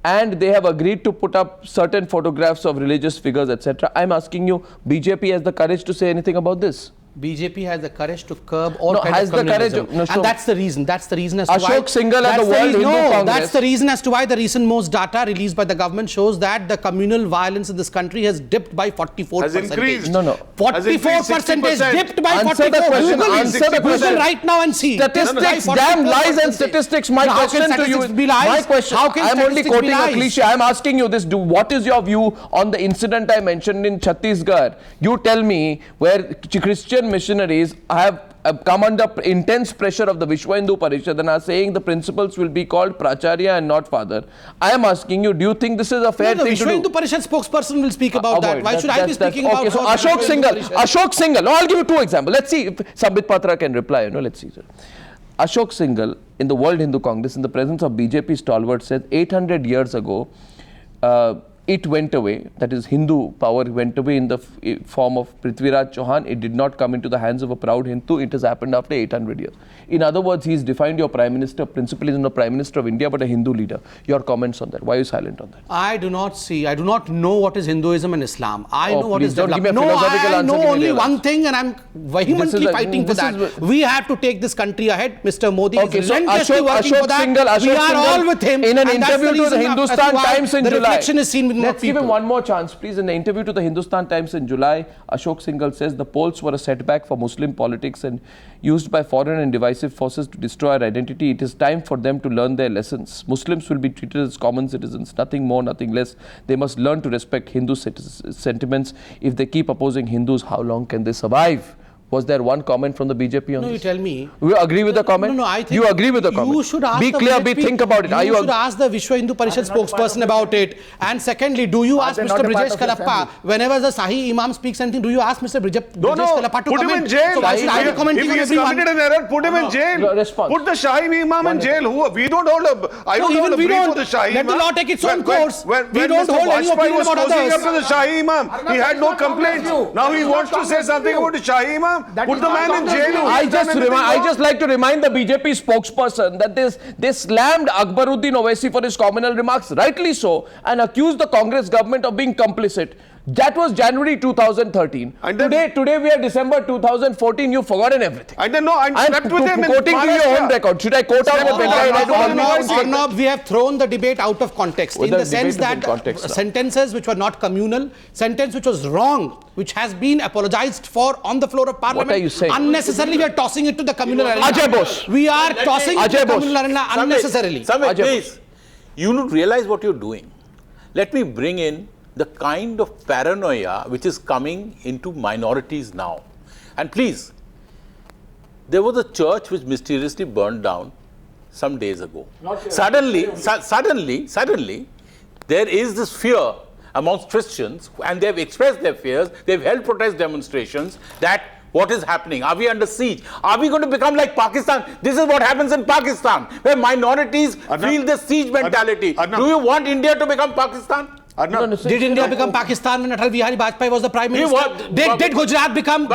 and they have agreed to put up certain photographs of religious figures, etc. I'm asking you, BJP has the courage to say anything about this? BJP has the courage to curb all has the courage. And that's the reason. That's the reason as to Ashok Singhal and the World Hindu Congress. That's the reason as to why the recent most data released by the government shows that the communal violence in this country has dipped by 44%. Has increased. No. 44% is dipped by 44%. Answer the question. Answer the question. Google right now and see. Statistics, damn lies and statistics. My question to you. My question. I'm only quoting a cliche. I'm asking you this. What is your view on the incident I mentioned in Chhattisgarh? You tell me, where Christian missionaries have come under intense pressure of the Vishwa Hindu Parishad and are saying the principals will be called Pracharya and not father. I am asking you, do you think this is a fair thing to do? The Vishwa Hindu Parishad spokesperson will speak about that. Why should I be speaking about? Okay, so Ashok Singhal. No, I'll give you two examples. Let's see if Sambit Patra can reply. Let's see. Ashok Singhal in the World Hindu Congress in the presence of BJP stalwart said 800 years ago it went away, that is Hindu power went away in the form of Prithviraj Chauhan. It did not come into the hands of a proud Hindu. It has happened after 800 years. In other words, he's defined your Prime Minister principally as not a Prime Minister of India but a Hindu leader. Your comments on that? Why are you silent on that? I do not know what is Hinduism and Islam. I know what is development. I know only one thing, and I'm vehemently fighting for that. We have to take this country ahead. Mr. Modi is relentlessly working for that. We are all with him. In an interview to the Hindustan Times in July. The reflection is seen. Let's give him one more chance, please. In the interview to the Hindustan Times in July, Ashok Singhal says the polls were a setback for Muslim politics and used by foreign and divisive forces to destroy our identity. It is time for them to learn their lessons. Muslims will be treated as common citizens, nothing more, nothing less. They must learn to respect Hindu sentiments. If they keep opposing Hindus, how long can they survive? Was there one comment from the BJP on this? No, you tell me. You agree with the comment? No, I think you agree with the comment. You should ask be clear, think about it. You should ask the Vishwa Hindu Parishad spokesperson about it. And secondly, do you ask Mr. Brijesh Kalappa, whenever the Sahi Imam speaks anything, do you ask Mr. Brijesh Kalappa to put him in jail. So why should I be commenting on everyone? If he has committed an error, put him in jail. Put the Shahi Imam in jail. We don't hold a... I don't hold a brief for the Shahi Imam. Let the law take its own course. We don't hold any opinion about others. After the Shahi Imam, he had no complaints. Now he wants to say something about the Shahi Imam. Put the man in jail. I just like to remind the BJP spokesperson that they slammed Akbaruddin Owaisi for his communal remarks, rightly so, and accused the Congress government of being complicit. That was January 2013. And today we are December 2014. You've forgotten everything. I don't know. I slept with him. Quoting to your own record. Should I quote out what Arnab, we have thrown the debate out of context in the sense that sentences which were not communal, sentence which was wrong, which has been apologized for on the floor of Parliament. What are you saying? Unnecessarily, we are tossing it to the communal arena. Ajay Bose. We are tossing it to the communal arena unnecessarily. Samit, please. You don't realize what you're doing. Let me bring in the kind of paranoia which is coming into minorities now. And please, there was a church which mysteriously burned down some days ago. Suddenly, there is this fear amongst Christians, and they have expressed their fears. They've held protest demonstrations that what is happening? Are we under siege? Are we going to become like Pakistan? This is what happens in Pakistan, where minorities feel the siege mentality. Do you want India to become Pakistan? Did India become Pakistan when Atal Bihari Vajpayee was the Prime Minister? Did Gujarat become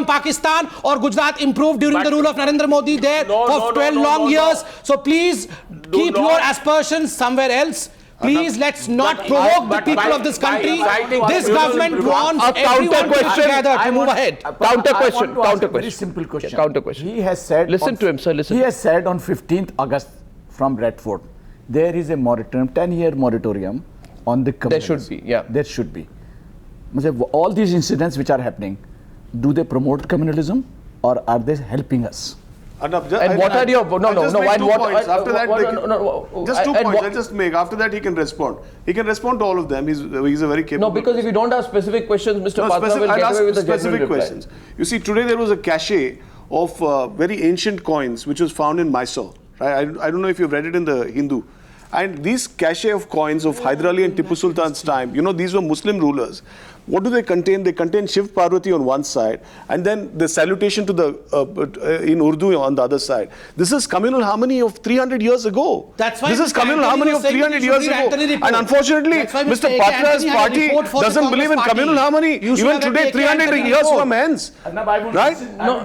Pakistan, or Gujarat improved during the rule of Narendra Modi there for 12 long years? So please keep your aspersions somewhere else. Please, let's not provoke the people of this country. This government wants everyone together to move ahead. Counter question. Very simple question. Counter question. He has said... Listen to him, sir. Listen. He has said on 15th August from Redford, there is a moratorium, 10-year moratorium on the communalism. There should be, yeah. There should be. All these incidents which are happening, do they promote communalism or are they helping us? And what are your... After that, just 2 points. I'll just make. After that, he can respond. He can respond to all of them. He's a very capable... No, because if you don't ask specific questions, Mr. Patra will get away with the specific questions. You see, today there was a cache of very ancient coins which was found in Mysore. I don't know if you've read it in the Hindu. And these cache of coins of Hyder Ali and Tipu Sultan's time, these were Muslim rulers. what do they contain? They contain Shiv Parvati on one side, and then the salutation to the in Urdu on the other side. This is communal harmony of 300 years ago. That's why this is Mr. communal Antony harmony was of saying 300 you years should read ago. Antony report. And unfortunately, That's why Mr. A.K. Patra's Antony had a party report for the doesn't believe in Congress communal party. harmony. You should Even have read today, A.K. 300 Antony years report. from ends. Right? No,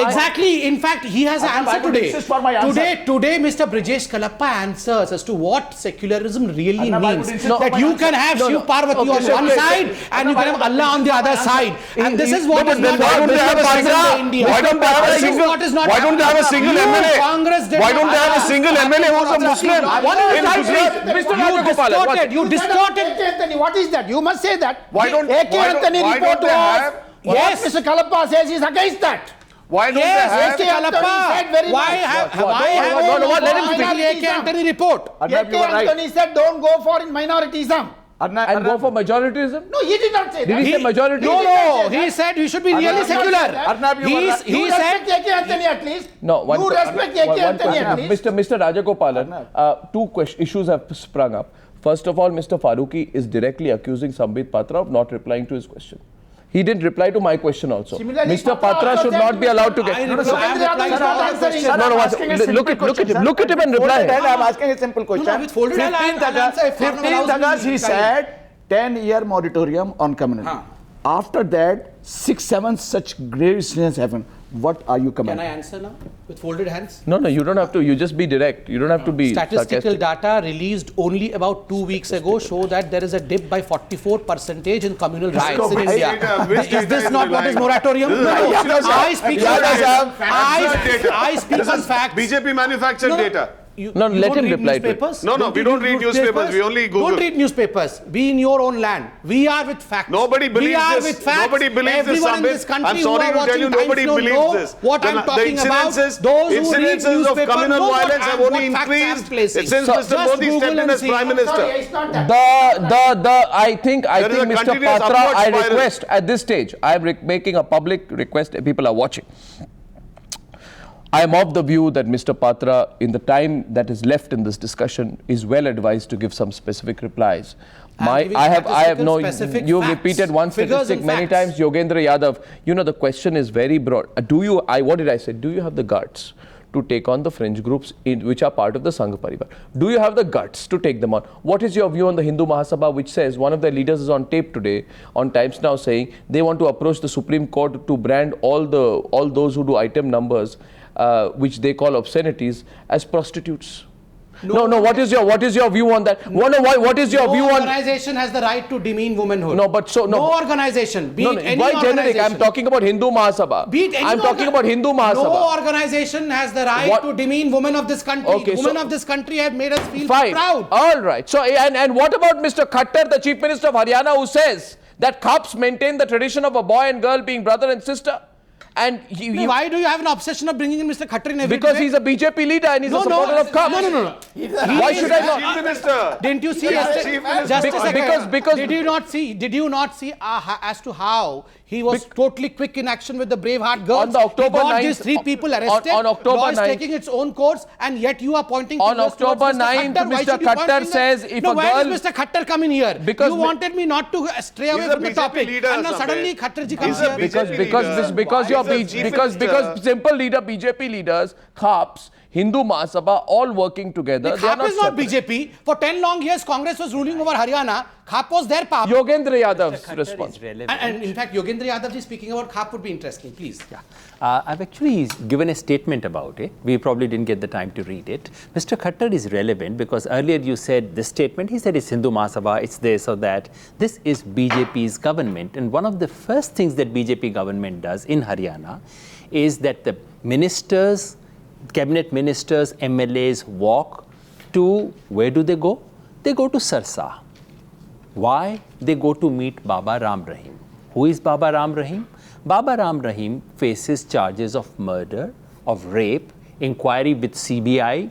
exactly. In fact, he has an Arnab, I answer would today. insist for my answer. Today, Mr. Brijesh Kalappa answers as to what secularism really Arnab, I would means. insist for That my you answer. can have Shiv Parvati on one side and you can have Allah on the other side. And this is what is not Why don't they have a present single? in India. Why don't they have a This is single? what is not Why don't they have a single You, MLA? Congress did Why don't they have a not- single MLA who's a Muslim? What is in that? Gujarat? Mr. You Rajagopalan, distorted. You distorted. A.K. Anthony, what is that? You must say that. Why don't- A.K. why don't- Anthony why report don't they was have- what Yes. Mr. Kalappa says is against that. Why don't Yes, they have? A.K. Anthony said Kalappa. very Why much. have What? why have No, let him speak. speak A.K. Antony report? Arnab, A.K. you are right. Anthony said don't go for minorityism. And go for majorityism? No, he did not say Did that. he say majority? No, he said you should be really Arnab, secular. Arnab, you were right. You He respect said. A.K. Anthony at least. No, You respect A.K. Anthony at least. Mr. Rajagopalan, two issues have sprung up. First of all, Mr. Faruqi is directly accusing Sambit Patra of not replying to his question. He didn't reply to my question also. Similarly, Mr. Patra Patra also should said not be allowed to I get. am No, no, replying Sir, to I'm that question. answering. no, no, asking a simple look at question, him. sir. Look at him and reply. I'm asking a simple question. No, with folded hand, I'll 15th answer if Farnam allows 15th me August, he time. said 10-year moratorium on communalism. After that, 6-7 such grave incidents happened. What are you Can I commenting? answer now with folded hands? No, no, you don't have to. You just be direct. You don't have to be Statistical sarcastic. data released only about 2 weeks ago show that there is a dip by 44% in communal riots in India. Which data Is this is not what is relying on? moratorium? This is No, official I speak on data. facts. Absurd data. I speak This on is facts. BJP manufactured No, no. data. No, You let don't him read reply to it. newspapers? No, we don't read newspapers, we only Google. Don't read newspapers. Be in your own land. We are with facts. Nobody believes we are this. with facts. Nobody believes this, Everyone in Sambit. this country I'm sorry who to are tell you, watching nobody Times believes know this. what I'm talking about. Those who read Incidences of newspapers communal know what violence have I'm- only what facts I'm increased placing. since So Mr. just Modi Google stepped in and as see. Prime Minister. Sorry, it's not that. I think There is a Mr. continuous Patra, upward I spiral. request at this stage, I am making a public request. People are watching. I am of the view that Mr. Patra, in the time that is left in this discussion, is well advised to give some specific replies. giving I have no. specific You facts, repeated one figures statistic and many facts. times, Yogendra Yadav. You know the question is very broad. What did I say? Do you have the guts to take on the fringe groups which are part of the Sangh Parivar? Do you have the guts to take them on? What is your view on the Hindu Mahasabha, which says one of their leaders is on tape today on Times Now saying they want to approach the Supreme Court to brand all those who do item numbers, which they call obscenities, as prostitutes? No. What is your view on that? What is your view No on? organization has the right to demean womanhood. No, but so- no. No organization, be No, it no, any why generic? organization. I'm talking about Hindu Mahasabha. Be it any I'm talking about Hindu Mahasabha. No organization has the right What- to demean women of this country. Okay, Women so- of this country have made us feel Fine. proud. All right. So, and what about Mr. Khattar, the Chief Minister of Haryana, who says that Khaps maintain the tradition of a boy and girl being brother and sister? And Why do you have an obsession of bringing in Mr. Khattar in every because debate? he's a BJP leader and he's a supporter of Khaps. No. Why should I Chief not? Minister. Didn't you see He is yesterday? Chief Minister. Just a second. Because- did you not see as to how he was totally quick in action with the Braveheart girls? On the October he got 9th these 3 people arrested. on October law is 9th taking its own course, and yet you are pointing On fingers towards October Mr. 9th, Khattar. Why Mr. should you point Khattar fingers? says if no, a why girl- does Mr. Khattar come in here? Because you wanted me not to stray away He's a from the BJP topic, leader, and now Sambit. suddenly Khattarji comes He's a here. BJP Because simple leaders, Khaps, Hindu Mahasabha, all working together. They are Khap is not separate. BJP. For 10 long years, Congress was ruling over Haryana. Khap was their power. Yogendra Yadav's response. And in fact, Yogendra Yadav ji speaking about Khap would be interesting. Please. I've actually given a statement about it. We probably didn't get the time to read it. Mr. Khattar is relevant because earlier you said this statement. He said it's Hindu Mahasabha, it's this or that. This is BJP's government. And one of the first things that BJP government does in Haryana is that the ministers, cabinet ministers, MLAs walk to, where do they go? They go to Sarsa. Why? They go to meet Baba Ram Rahim. Who is Baba Ram Rahim? Baba Ram Rahim faces charges of murder, of rape, inquiry with CBI,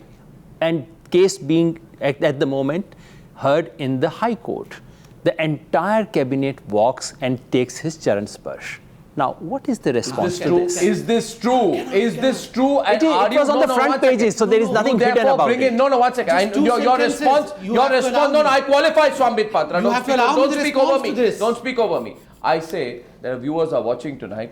and case being at the moment heard in the High Court. The entire cabinet walks and takes his Charan Sparsh. Now, what is the response to this? Is this true? Is this true? And It are was you- on no, the no, front one second. pages, so there is nothing hidden Therefore, about bring it. in, no, one second. Just two Your sentences. response, You your have to response, allow no, me. I qualify Swambit Patra. You have to allow me Don't the speak over response me. to this. Don't speak over me. I say that viewers are watching tonight,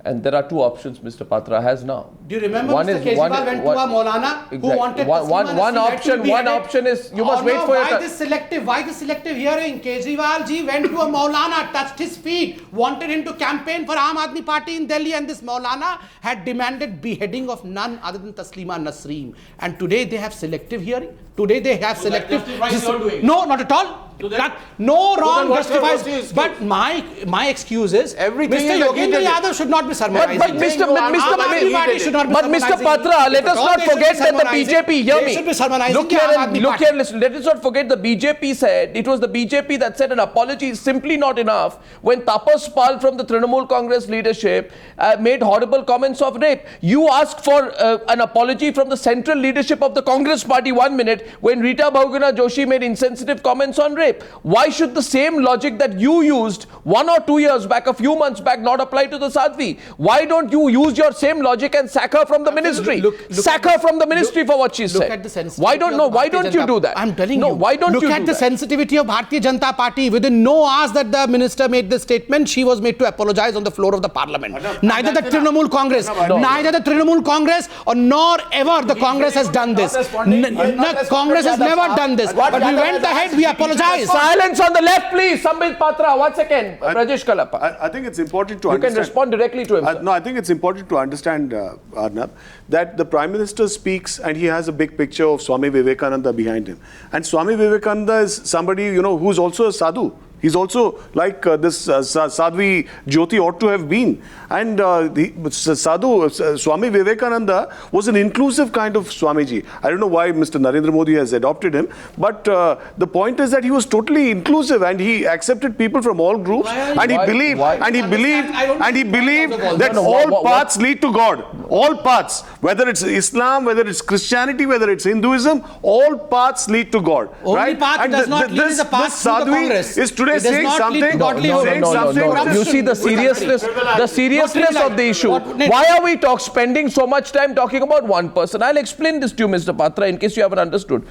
and there are two options Mr. Patra has now. Do you remember One Mr. is- Kejriwal one- went one- to a Maulana who Exactly. wanted One- Taslima one- one Nasreen option- to be one beheaded? option is you must Oh, wait no, for your why turn. this selective hearing? Kejriwal ji went to a Maulana, touched his feet, wanted him to campaign for Aam Aadmi Party in Delhi, and this Maulana had demanded beheading of none other than Taslima Nasreen. And today they have selective hearing. Today they have selective. justifies your doing. No, not at all. So then- That no wrong what's your justifies. excuse? But my excuse is Everything Mr. is Yogendra agitated. Yadav should not be sermonizing. But Mr. Aam Aadmi Party should not be But Mr. sermonizing. Patra, let us If at all not they should be forget that the sermonizing, BJP, hear they me. should be sermonizing Look the Aam here, Aadmi look Party. here, listen. Let us not forget the BJP said, it was the BJP that said an apology is simply not enough when Tapas Pal from the Trinamool Congress leadership made horrible comments of rape. You asked for an apology from the central leadership of the Congress party 1 minute when Rita Bahuguna Joshi made insensitive comments on rape. Why should the same logic that you used 1 or 2 years back, a few months back, not apply to the Sadhvi? Why don't you use your same logic and sack her from the ministry? Sack her from the ministry for what she said. Look at the sensitivity. Why don't you do that? I'm telling no, you. Why don't look you at do the that? sensitivity of Bharatiya Janata Party. Within no hours that the minister made this statement, she was made to apologize on the floor of the parliament. Neither the Trinamool Congress, or nor ever the Congress has done this. Congress has never done this. But we went ahead, we apologized. Silence on the left, please. Sambit Patra, 1 second. Rajesh Kalapa. I think it's important to You can understand. respond directly to him. sir. No, I think it's important to understand, Arnab, that the Prime Minister speaks and he has a big picture of Swami Vivekananda behind him. And Swami Vivekananda is somebody, who's also a sadhu. He's also like this Sadhvi Jyoti ought to have been. And Swami Vivekananda was an inclusive kind of Swamiji. I don't know why Mr. Narendra Modi has adopted him, but the point is that he was totally inclusive and he accepted people from all groups and he believed that all paths lead to God. All paths, whether it's Islam, whether it's Christianity, whether it's Hinduism, all paths lead to God. Only right? path And does not lead is the path through the Sadhvi Congress. is today It does saying not lead to something. godlyhood. saying something which is- You see the seriousness of the issue. Why are we spending so much time talking about one person? I'll explain this to you, Mr. Patra, in case you haven't understood.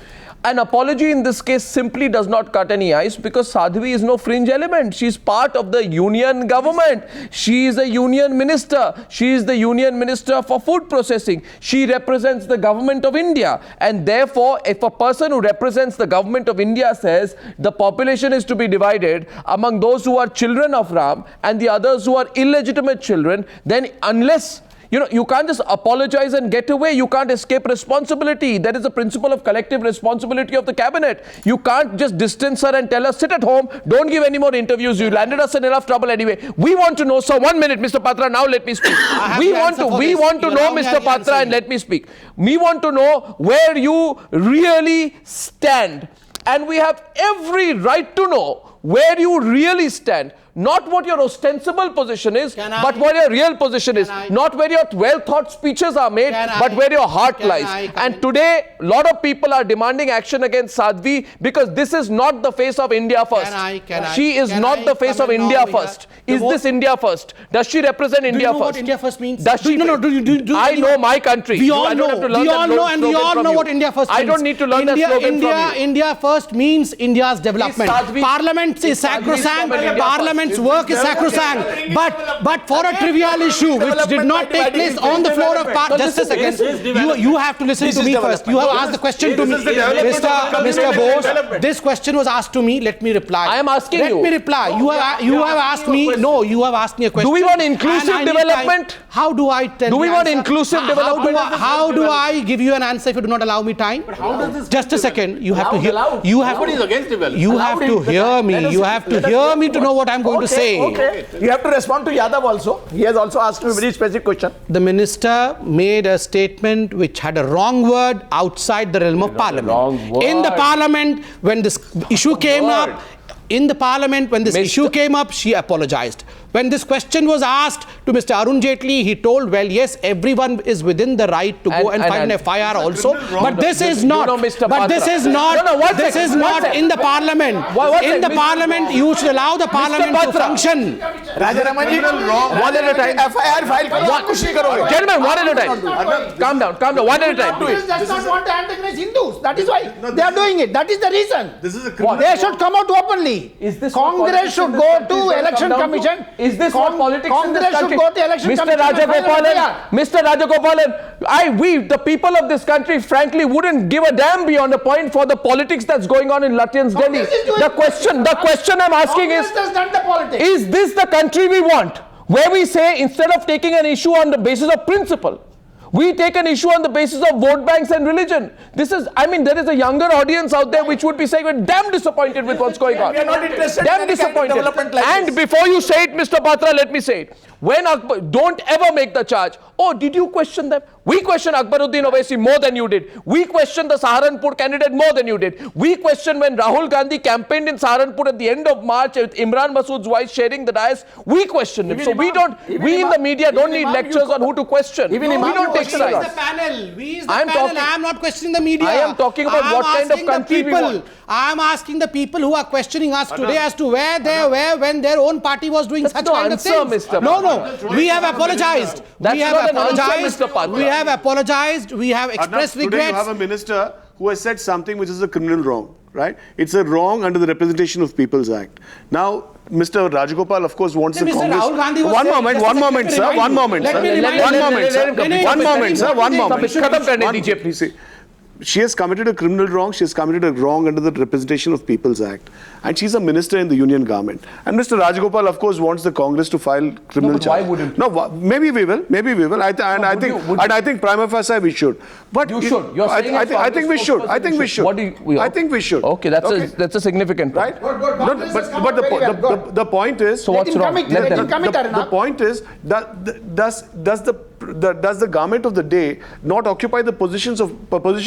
An apology in this case simply does not cut any ice because Sadhvi is no fringe element. She's part of the union government. She is a union minister. She is the union minister for food processing. She represents the government of India. And therefore, if a person who represents the government of India says the population is to be divided among those who are children of Ram and the others who are illegitimate children, then unless you can't just apologize and get away. You can't escape responsibility. That is the principle of collective responsibility of the cabinet. You can't just distance her and tell her, sit at home, don't give any more interviews. You landed us in enough trouble anyway. We want to know, sir, 1 minute, Mr. Patra, now let me speak. We want to know, Mr. Patra, and let me speak. We want to know where you really stand. And we have every right to know where you really stand. Not what your ostensible position is, but what your real position is. Not where your well-thought speeches are made, but where your heart lies. And today, a lot of people are demanding action against Sadhvi because this is not the face of India first. She is not the face of India first. Is this India first? Does she represent India first? Do you know what India first means? Does she? I know my country. We all know. We all know what India first means. I don't need to learn that slogan from you. India first means India's development. Parliament is sacrosanct. Parliament's work is sacrosanct. But for a trivial issue which did not take place on the floor of Parliament. Just a second. You have to listen to me first. You have asked the question to me. Mr. Bose, this question was asked to me. Let me reply. I am asking you. Let me reply. You have asked me. No, you have asked me a question. Do we want inclusive And I need development? time. How do I tell Do we the want answer? inclusive development? How do I give you an answer if you do not allow me time? Just a second. You have to hear. Nobody is against development. You have to hear me. You have to hear me to know what I'm going to say. Okay. You have to respond to Yadav also. He has also asked me a very specific question. The minister made a statement which had a wrong word outside the realm of parliament. wrong word. In the parliament, when this issue came up, in the parliament, when this issue came up, she apologized. When this question was asked to Mr. Arun Jaitley, he told, well, yes, everyone is within the right to go and file an FIR also. But this is not. But this is not. This is not in the parliament. In the parliament, you should allow the parliament to function. One at a time. FIR file karo, kuch nahi karoge. Gentlemen, one at a time. Calm down, one at a time. Congress does not want to antagonize Hindus. That is why they are doing it. That is the reason. This is a criminal They should come out openly. Is this what Congress politics should in this go country to will election come down to? commission. Is this what politics in this Congress country? should go to election Mr. commission. Rajagopalan, we, the people of this country, frankly, wouldn't give a damn beyond a point for the politics that's going on in Lutyens, Delhi. Congress is doing The question I'm asking is, Congress has done the politics. is this the country we want? Where we say, instead of taking an issue on the basis of principle, we take an issue on the basis of vote banks and religion. This is, I mean, there is a younger audience out there which would be saying, we're damn disappointed with what's going on. We are not interested Damn in any kind of disappointed. development like And this. before you say it, Mr. Patra, let me say it. When don't ever make the charge. Oh, did you question them? We question Akbaruddin Owaisi more than you did. We question the Saharanpur candidate more than you did. We question when Rahul Gandhi campaigned in Saharanpur at the end of March with Imran Masood's wife sharing the dais. We question him. So we in the media don't need lectures on who to question. We don't take sides. We is the panel. I am not questioning the media. I am talking about what kind of country we want. I am asking the people who are questioning us today as to where they were when their own party was doing such no kind of answer, things. Mr. No. We have apologized. That's We have not an answer, apologized. Mr. Patra. We have apologized. We have expressed Today you regrets. have a minister who has said something which is a criminal wrong, right? It's a wrong under the Representation of People's Act. Now, Mr. Rajagopal, of course, wants the Mr. Congress. Rahul Gandhi was One saying- moment, just one a moment, second, sir. remind One you. moment, Let sir. me remind One you. moment, sir. Let me- One moment, sir. One moment. Khatam karne dijiye, please. She has committed a criminal wrong. She has committed a wrong under the Representation of People's Act. And she's a minister in the union government. And Mr. Rajagopal, of course, wants the Congress to file criminal but why charge. wouldn't? No, maybe we will. Maybe we will. I think prima facie we should. But You should. You're saying I think we should. I think we should. What do you, I think we should. Okay, that's a significant point. Right? No, but the point is. So what's wrong? Let them. The point is, does the government of the day not occupy the position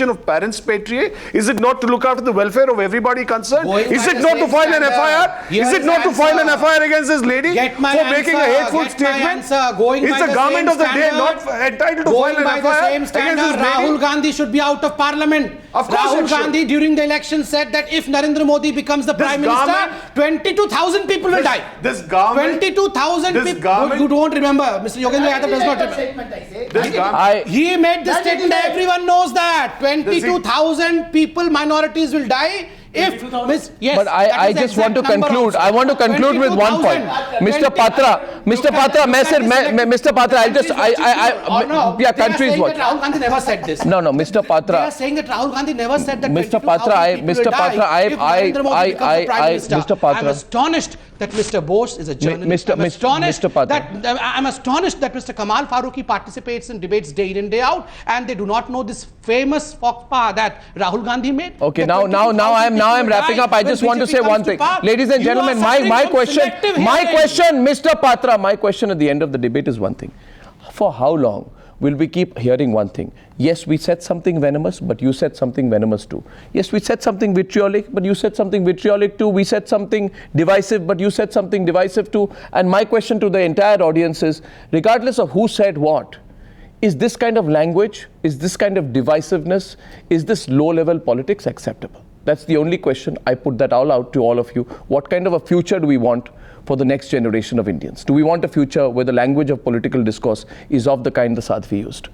of parents patriae? Is it not to look after the welfare of everybody concerned? Is it not to file an FIR? Is it not to file an FIR against this lady for making a hateful statement? Is the government of the day not entitled to file an FIR against this Rahul lady? Gandhi should be out of parliament. Of course Rahul it should. Gandhi during the election said that if Narendra Modi becomes the prime minister, government- 22,000 people will die. This government- 22,000 this people. government- You don't remember. Mr. Yogendra Yadav does not remember. Statement, I say. This government- He made this That is statement. it. Everyone knows that 22,000 people, minorities will die if yes. But I just want to conclude. I want to conclude with one point. Mr. Patra, Mr. Patra, I'll just, yeah, countries watch. Rahul Gandhi never said this. No, Mr. They are Patra. saying that Rahul Gandhi never said that. Mr. 22,000 Patra, people Mr. will die Patra, if Narendra Modi becomes the Prime Minister. Mr. Patra. I'm astonished that Mr. Bose is a journalist. I'm astonished that Mr. Kamal Farooqi participates in debates day in and day out, and they do not know this famous faux pas that Rahul Gandhi made. Okay, That now 22,000 I'm people wrapping die up. I when just want to BJP say comes one to thing. power. Ladies and You are gentlemen, suffering my from question, selective hearing. Mr. Patra, my question at the end of the debate is one thing. For how long will we keep hearing one thing? Yes, we said something venomous, but you said something venomous too. Yes, we said something vitriolic, but you said something vitriolic too. We said something divisive, but you said something divisive too. And my question to the entire audience is, regardless of who said what, is this kind of language, is this kind of divisiveness, is this low-level politics acceptable? That's the only question. I put that all out to all of you. What kind of a future do we want for the next generation of Indians? Do we want a future where the language of political discourse is of the kind the Sadhvi used?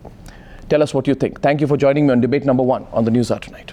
Tell us what you think. Thank you for joining me on debate number 1 on the News Hour tonight.